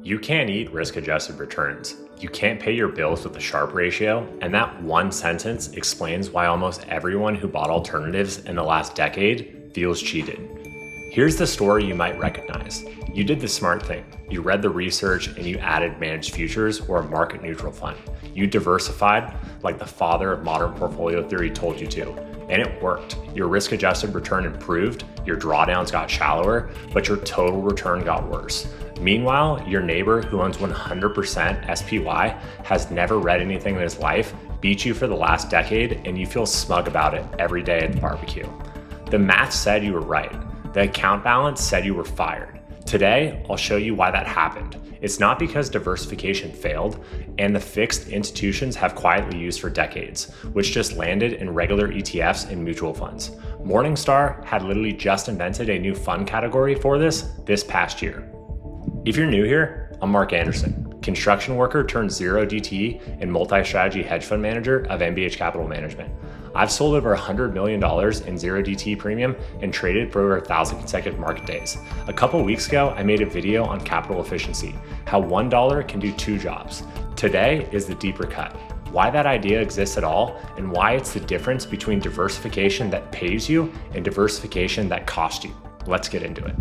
You can't eat risk-adjusted returns. You can't pay your bills with a Sharpe ratio, and that one sentence explains why almost everyone who bought alternatives in the last decade feels cheated. Here's the story you might recognize. You did the smart thing. You read the research and you added managed futures or a market neutral fund. You diversified like the father of modern portfolio theory told you to. And it worked. Your risk-adjusted return improved, your drawdowns got shallower, but your total return got worse. Meanwhile, your neighbor who owns 100% SPY has never read anything in his life, beat you for the last decade, and you feel smug about it every day at the barbecue. The math said you were right. The account balance said you were fired. Today, I'll show you why that happened. It's not because diversification failed, and the fixed institutions have quietly used for decades, which just landed in regular ETFs and mutual funds. Morningstar had literally just invented a new fund category for this past year. If you're new here, I'm Mark Anderson, construction worker turned zero DTE and multi-strategy hedge fund manager of MBH Capital Management. I've sold over $100 million in zero DTE premium and traded for over 1,000 consecutive market days. A couple weeks ago, I made a video on capital efficiency, how $1 can do 2 jobs. Today is the deeper cut, why that idea exists at all, and why it's the difference between diversification that pays you and diversification that costs you. Let's get into it.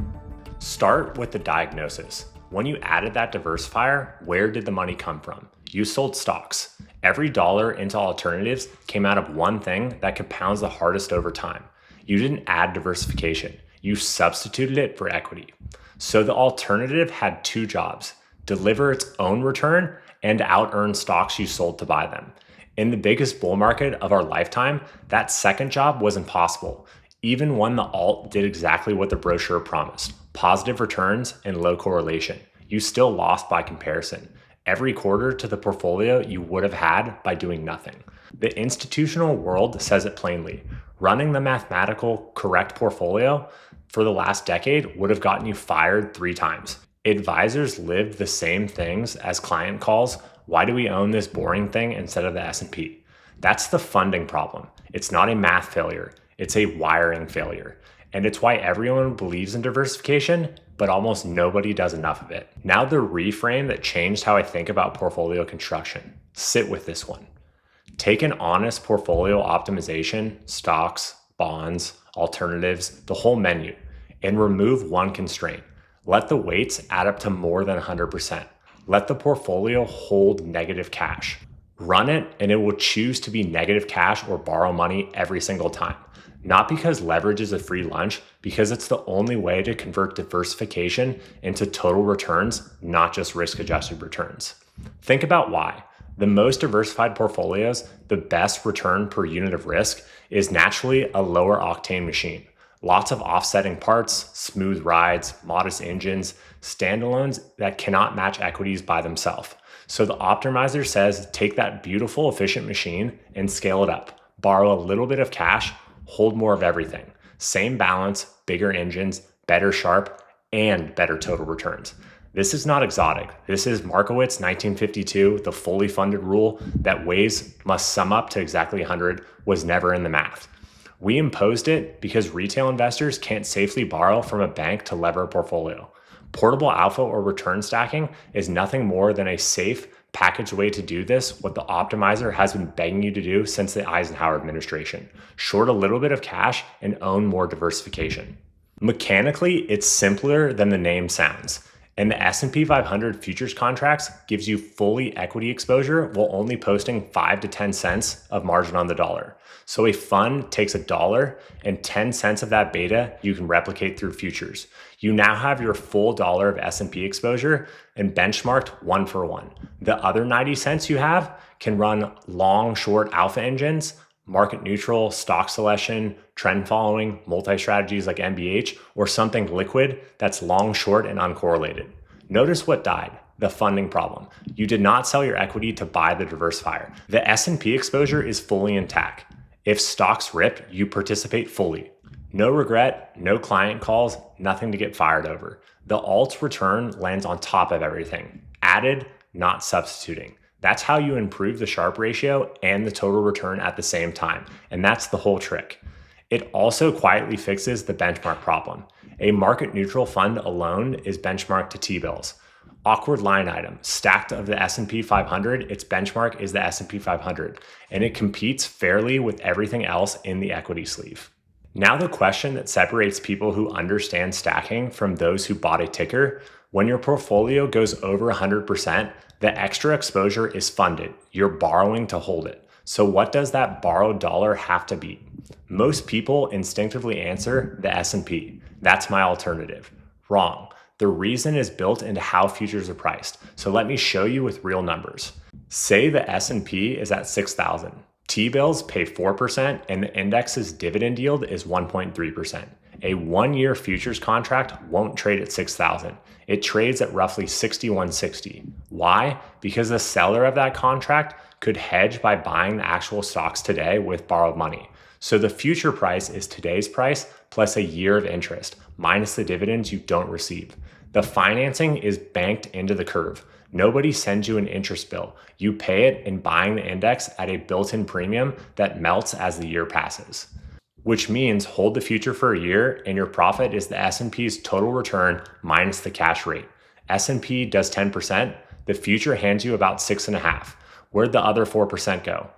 Start with the diagnosis. When you added that diversifier, where did the money come from? You sold stocks. Every dollar into alternatives came out of one thing that compounds the hardest over time. You didn't add diversification. You substituted it for equity. So the alternative had 2 jobs: deliver its own return and out-earn stocks you sold to buy them. In the biggest bull market of our lifetime, that second job was impossible, even when the alt did exactly what the brochure promised: positive returns and low correlation. You still lost by comparison. Every quarter to the portfolio you would have had by doing nothing. The institutional world says it plainly. Running the mathematical correct portfolio for the last decade would have gotten you fired 3 times. Advisors lived the same things as client calls. Why do we own this boring thing instead of the S&P? That's the funding problem. It's not a math failure. It's a wiring failure. And it's why everyone believes in diversification, but almost nobody does enough of it. Now the reframe that changed how I think about portfolio construction. Sit with this one. Take an honest portfolio optimization, stocks, bonds, alternatives, the whole menu, and remove one constraint. Let the weights add up to more than 100%. Let the portfolio hold negative cash. Run it and it will choose to be negative cash or borrow money every single time. Not because leverage is a free lunch, because it's the only way to convert diversification into total returns, not just risk-adjusted returns. Think about why. The most diversified portfolios, the best return per unit of risk, is naturally a lower octane machine. Lots of offsetting parts, smooth rides, modest engines, standalones that cannot match equities by themselves. So the optimizer says, take that beautiful, efficient machine and scale it up. Borrow a little bit of cash, hold more of everything. Same balance, bigger engines, better Sharpe, and better total returns. This is not exotic. This is Markowitz 1952, the fully funded rule that ways must sum up to exactly 100 was never in the math. We imposed it because retail investors can't safely borrow from a bank to lever a portfolio. Portable alpha or return stacking is nothing more than a safe, packaged way to do this, what the optimizer has been begging you to do since the Eisenhower administration. Short a little bit of cash and own more diversification. Mechanically, it's simpler than the name sounds. And the S&P 500 futures contracts gives you fully equity exposure while only posting 5 to 10 cents of margin on the dollar. So a fund takes $1 and 10 cents of that beta you can replicate through futures. You now have your full dollar of S&P exposure and benchmarked 1 for 1. The other 90 cents you have can run long, short alpha engines, market neutral, stock selection, trend following, multi-strategies like MBH, or something liquid that's long, short, and uncorrelated. Notice what died: the funding problem. You did not sell your equity to buy the diversifier. The S&P exposure is fully intact. If stocks rip, you participate fully. No regret, no client calls, nothing to get fired over. The alt's return lands on top of everything. Added, not substituting. That's how you improve the Sharpe ratio and the total return at the same time. And that's the whole trick. It also quietly fixes the benchmark problem. A market neutral fund alone is benchmarked to T-bills. Awkward line item, stacked of the S&P 500, its benchmark is the S&P 500, and it competes fairly with everything else in the equity sleeve. Now the question that separates people who understand stacking from those who bought a ticker: when your portfolio goes over 100%, the extra exposure is funded. You're borrowing to hold it. So what does that borrowed dollar have to beat? Most people instinctively answer the S&P. That's my alternative. Wrong. The reason is built into how futures are priced. So let me show you with real numbers. Say the S&P is at 6,000. T-bills pay 4% and the index's dividend yield is 1.3%. A 1-year futures contract won't trade at 6,000. It trades at roughly 6,160. Why? Because the seller of that contract could hedge by buying the actual stocks today with borrowed money. So the future price is today's price plus a year of interest, minus the dividends you don't receive. The financing is banked into the curve. Nobody sends you an interest bill. You pay it in buying the index at a built-in premium that melts as the year passes. Which means hold the future for a year and your profit is the S&P's total return minus the cash rate. S&P does 10%, the future hands you about 6.5. Where'd the other 4% go?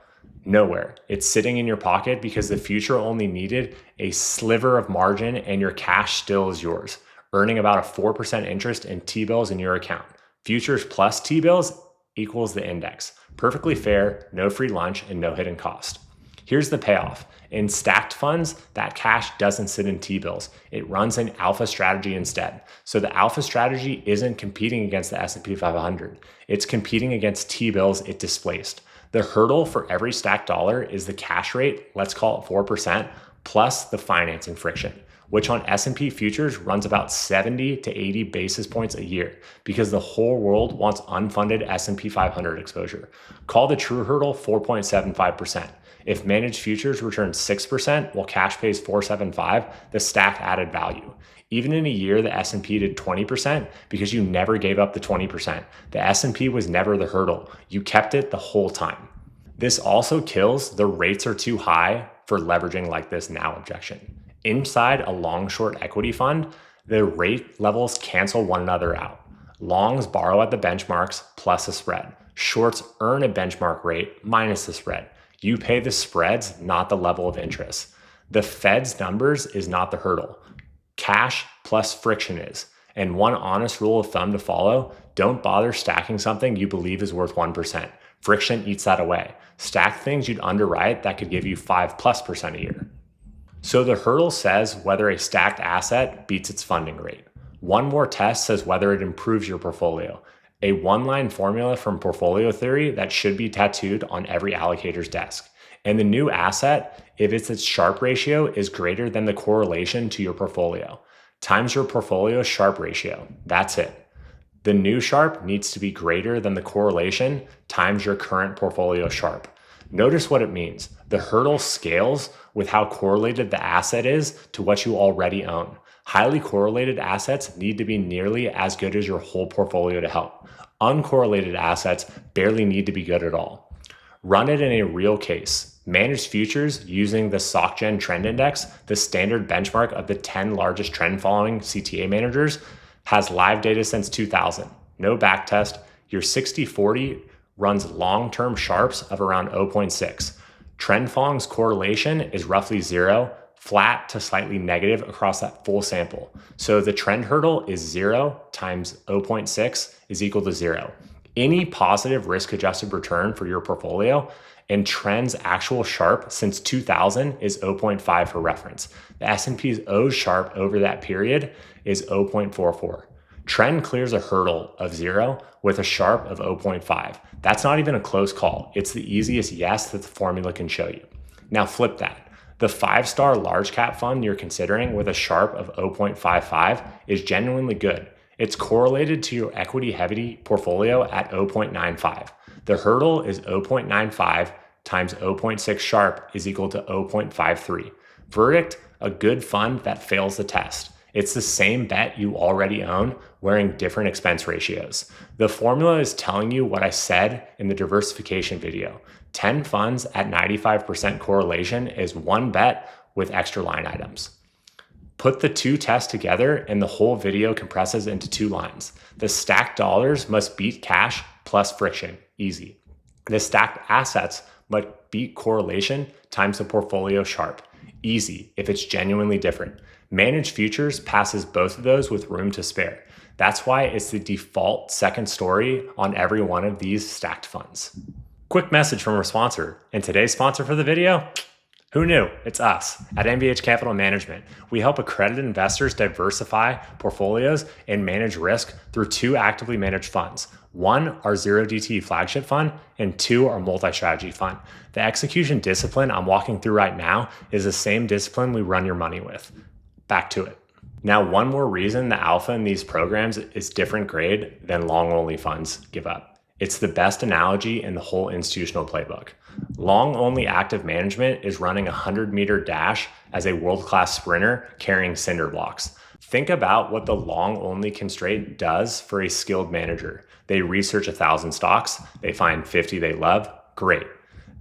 Nowhere. It's sitting in your pocket because the future only needed a sliver of margin and your cash still is yours, earning about a 4% interest in T-bills in your account. Futures plus T-bills equals the index. Perfectly fair, no free lunch, and no hidden cost. Here's the payoff. In stacked funds, that cash doesn't sit in T-bills. It runs an alpha strategy instead. So the alpha strategy isn't competing against the S&P 500. It's competing against T-bills it displaced. The hurdle for every stacked dollar is the cash rate, let's call it 4%, plus the financing friction, which on S&P futures runs about 70 to 80 basis points a year because the whole world wants unfunded S&P 500 exposure. Call the true hurdle 4.75%. If managed futures return 6% while cash pays 4.75, the stack added value. Even in a year the S&P did 20% because you never gave up the 20%. The S&P was never the hurdle. You kept it the whole time. This also kills the rates are too high for leveraging like this now objection. Inside a long-short equity fund, the rate levels cancel one another out. Longs borrow at the benchmarks plus a spread. Shorts earn a benchmark rate minus the spread. You pay the spreads, not the level of interest. The Fed's numbers is not the hurdle. Cash plus friction is. And one honest rule of thumb to follow: don't bother stacking something you believe is worth 1%. Friction eats that away. Stack things you'd underwrite that could give you 5+% a year. So the hurdle says whether a stacked asset beats its funding rate. One more test says whether it improves your portfolio. A one-line formula from portfolio theory that should be tattooed on every allocator's desk. And the new asset, if its Sharpe ratio is greater than the correlation to your portfolio, times your portfolio's Sharpe ratio. That's it. The new Sharpe needs to be greater than the correlation times your current portfolio Sharpe. Notice what it means. The hurdle scales with how correlated the asset is to what you already own. Highly correlated assets need to be nearly as good as your whole portfolio to help. Uncorrelated assets barely need to be good at all. Run it in a real case. Manage futures using the SocGen Trend Index, the standard benchmark of the 10 largest trend following CTA managers, has live data since 2000. No backtest. Your 60/40 runs long-term Sharpes of around 0.6. Trend following's correlation is roughly 0, flat to slightly negative across that full sample. So the trend hurdle is 0 times 0.6 is equal to 0. Any positive risk-adjusted return for your portfolio and trend's actual Sharpe since 2000 is 0.5 for reference. The S&P's O Sharpe over that period is 0.44. Trend clears a hurdle of 0 with a Sharpe of 0.5. That's not even a close call. It's the easiest yes that the formula can show you. Now flip that. The 5-star large cap fund you're considering with a Sharpe of 0.55 is genuinely good. It's correlated to your equity heavy portfolio at 0.95. The hurdle is 0.95 times 0.6 Sharpe is equal to 0.53. Verdict: a good fund that fails the test. It's the same bet you already own, wearing different expense ratios. The formula is telling you what I said in the diversification video. 10 funds at 95% correlation is one bet with extra line items. Put the two tests together and the whole video compresses into 2 lines. The stacked dollars must beat cash plus friction. Easy. The stacked assets must beat correlation times the portfolio Sharpe. Easy if it's genuinely different. Managed futures passes both of those with room to spare. That's why it's the default second story on every one of these stacked funds. Quick message from our sponsor. And today's sponsor for the video? Who knew? It's us at MVH Capital Management. We help accredited investors diversify portfolios and manage risk through 2 actively managed funds. 1, our 0DT flagship fund, and 2, our multi-strategy fund. The execution discipline I'm walking through right now is the same discipline we run your money with. Back to it. Now, one more reason the alpha in these programs is different grade than long-only funds give up. It's the best analogy in the whole institutional playbook. Long-only active management is running a 100-meter dash as a world-class sprinter carrying cinder blocks. Think about what the long-only constraint does for a skilled manager. They research 1,000 stocks, they find 50 they love, great.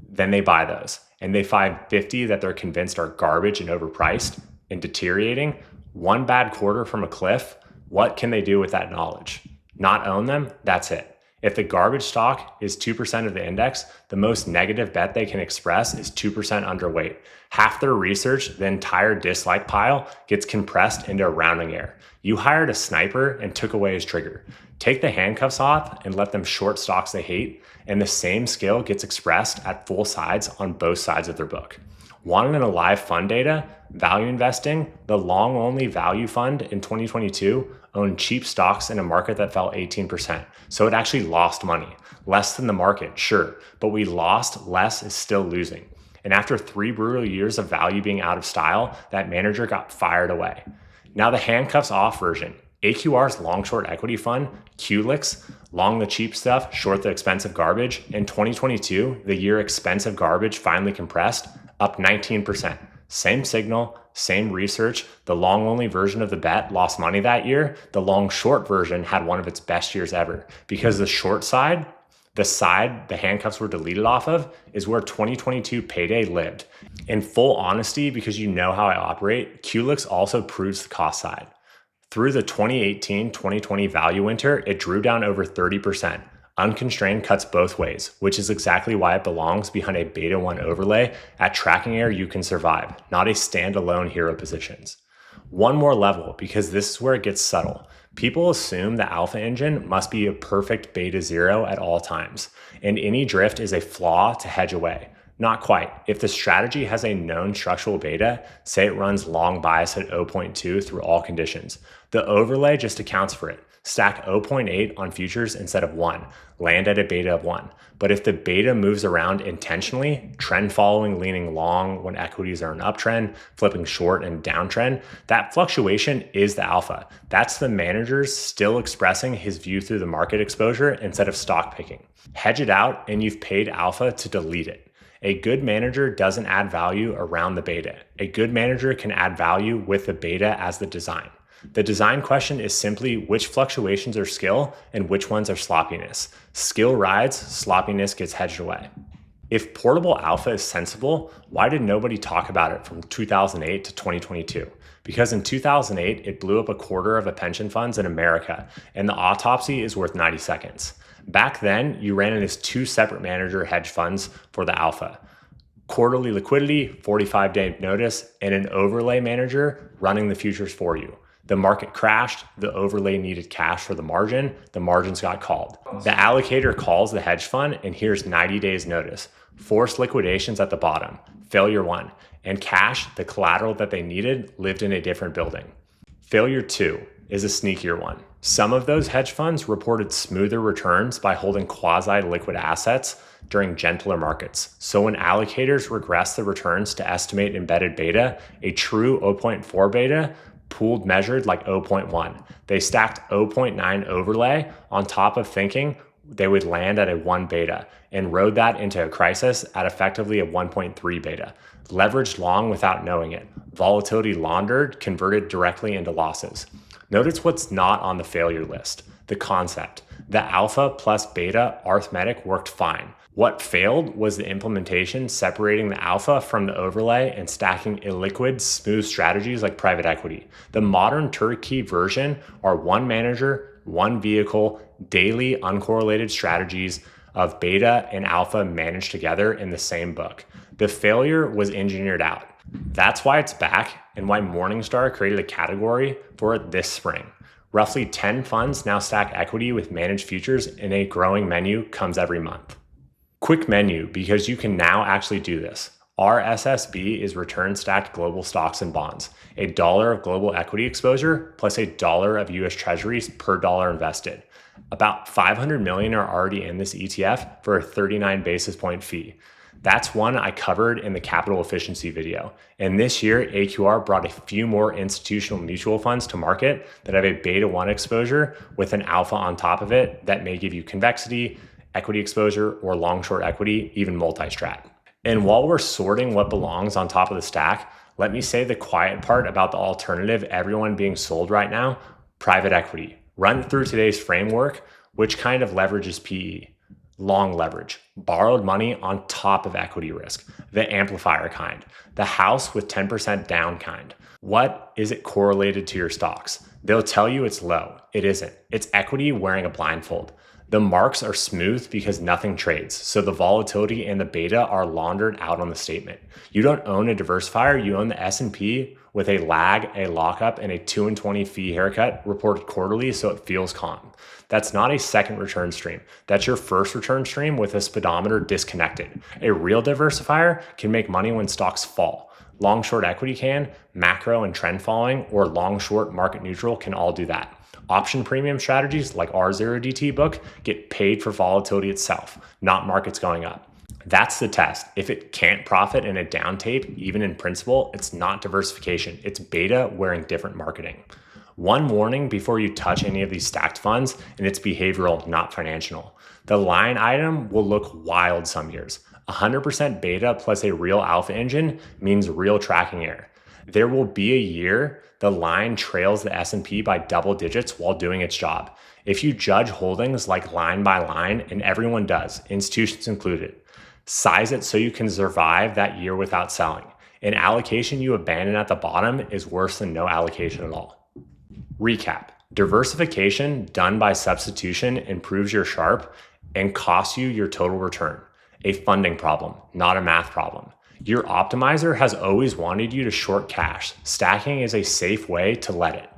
Then they buy those, and they find 50 that they're convinced are garbage and overpriced and deteriorating. One bad quarter from a cliff, what can they do with that knowledge? Not own them? That's it. If the garbage stock is 2% of the index, the most negative bet they can express is 2% underweight. Half their research, the entire dislike pile, gets compressed into a rounding error. You hired a sniper and took away his trigger. Take the handcuffs off and let them short stocks they hate, and the same skill gets expressed at full sides on both sides of their book. Wanted a live fund data? Value investing, the long-only value fund in 2022 owned cheap stocks in a market that fell 18%. So it actually lost money. Less than the market, sure, but we lost less is still losing. And after 3 brutal years of value being out of style, that manager got fired away. Now the handcuffs off version. AQR's long-short equity fund, QLIX, long the cheap stuff, short the expensive garbage. In 2022, the year expensive garbage finally compressed, up 19%. Same signal, same research. The long-only version of the bet lost money that year. The long-short version had one of its best years ever because the short side, the side the handcuffs were deleted off of, is where 2022 payday lived. In full honesty, because you know how I operate, QLIX also proves the cost side. Through the 2018-2020 value winter, it drew down over 30%. Unconstrained cuts both ways, which is exactly why it belongs behind a beta 1 overlay at tracking error you can survive, not a standalone hero positions. One more level, because this is where it gets subtle. People assume the alpha engine must be a perfect beta 0 at all times, and any drift is a flaw to hedge away. Not quite. If the strategy has a known structural beta, say it runs long bias at 0.2 through all conditions, the overlay just accounts for it. Stack 0.8 on futures instead of 1, land at a beta of 1. But if the beta moves around intentionally, trend following, leaning long when equities are in uptrend, flipping short and downtrend, that fluctuation is the alpha. That's the manager still expressing his view through the market exposure instead of stock picking. Hedge it out and you've paid alpha to delete it. A good manager doesn't add value around the beta. A good manager can add value with the beta as the design. The design question is simply which fluctuations are skill and which ones are sloppiness. Skill rides, sloppiness gets hedged away. If portable alpha is sensible, why did nobody talk about it from 2008 to 2022? Because in 2008, it blew up a quarter of the pension funds in America, and the autopsy is worth 90 seconds. Back then, you ran it as 2 separate manager hedge funds for the alpha. Quarterly liquidity, 45-day notice, and an overlay manager running the futures for you. The market crashed, the overlay needed cash for the margins got called. The allocator calls the hedge fund and here's 90 days notice. Forced liquidations at the bottom, failure 1, and cash, the collateral that they needed, lived in a different building. Failure 2 is a sneakier one. Some of those hedge funds reported smoother returns by holding quasi-liquid assets during gentler markets. So when allocators regress the returns to estimate embedded beta, a true 0.4 beta pooled measured like 0.1. They stacked 0.9 overlay on top of thinking they would land at a 1 beta and rode that into a crisis at effectively a 1.3 beta. Leveraged long without knowing it. Volatility laundered, converted directly into losses. Notice what's not on the failure list. The concept. The alpha plus beta arithmetic worked fine. What failed was the implementation separating the alpha from the overlay and stacking illiquid, smooth strategies like private equity. The modern turnkey version are one manager, one vehicle, daily uncorrelated strategies of beta and alpha managed together in the same book. The failure was engineered out. That's why it's back and why Morningstar created a category for it this spring. Roughly 10 funds now stack equity with managed futures, and a growing menu comes every month. Quick menu, because you can now actually do this. Our SSB is return stacked global stocks and bonds, $1 of global equity exposure plus $1 of US Treasuries per dollar invested. About 500 million are already in this ETF for a 39 basis point fee. That's one I covered in the capital efficiency video. And this year, AQR brought a few more institutional mutual funds to market that have a beta 1 exposure with an alpha on top of it that may give you convexity, equity exposure, or long short equity, even multi-strat. And while we're sorting what belongs on top of the stack, let me say the quiet part about the alternative everyone being sold right now, private equity. Run through today's framework, which kind of leverages PE. Long leverage, borrowed money on top of equity risk, the amplifier kind, the house with 10% down kind. What is it correlated to your stocks? They'll tell you it's low. It isn't. It's equity wearing a blindfold. The marks are smooth because nothing trades, so the volatility and the beta are laundered out on the statement. You don't own a diversifier, you own the S&P with a lag, a lockup, and a 2 and 20 fee haircut reported quarterly, so it feels calm. That's not a second return stream. That's your first return stream with a speedometer disconnected. A real diversifier can make money when stocks fall. Long short equity can, macro and trend following, or long short market neutral can all do that. Option premium strategies like our 0DT book get paid for volatility itself, not markets going up. That's the test. If it can't profit in a down tape, even in principle, it's not diversification. It's beta wearing different marketing. One warning before you touch any of these stacked funds, and it's behavioral, not financial. The line item will look wild some years. 100% beta plus a real alpha engine means real tracking error. There will be a year the line trails the S&P by double digits while doing its job. If you judge holdings like line by line, and everyone does, institutions included, size it so you can survive that year without selling. An allocation you abandon at the bottom is worse than no allocation at all. Recap. Diversification done by substitution improves your Sharpe and costs you your total return. A funding problem, not a math problem. Your optimizer has always wanted you to short cash. Stacking is a safe way to let it.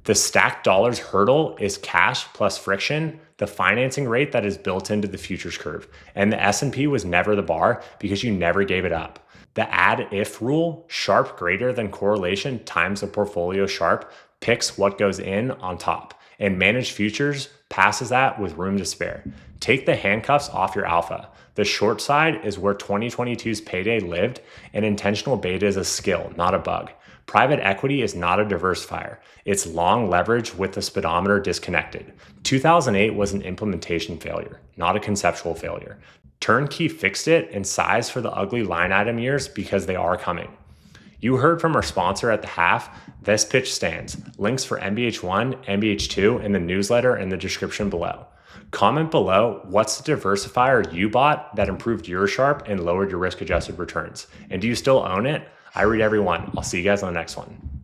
The stacked dollars hurdle is cash plus friction, the financing rate that is built into the futures curve. And the S&P was never the bar because you never gave it up. The add if rule, Sharpe greater than correlation times the portfolio Sharpe, picks what goes in on top. And managed futures passes that with room to spare. Take the handcuffs off your alpha. The short side is where 2022's payday lived, and intentional beta is a skill, not a bug. Private equity is not a diversifier. It's long leverage with the speedometer disconnected. 2008 was an implementation failure, not a conceptual failure. Turnkey fixed it and sized for the ugly line item years because they are coming. You heard from our sponsor at the half. This pitch stands. Links for MBH1, MBH2 in the newsletter in the description below. Comment below what's the diversifier you bought that improved your Sharpe and lowered your risk-adjusted returns. And do you still own it? I read every one. I'll see you guys on the next one.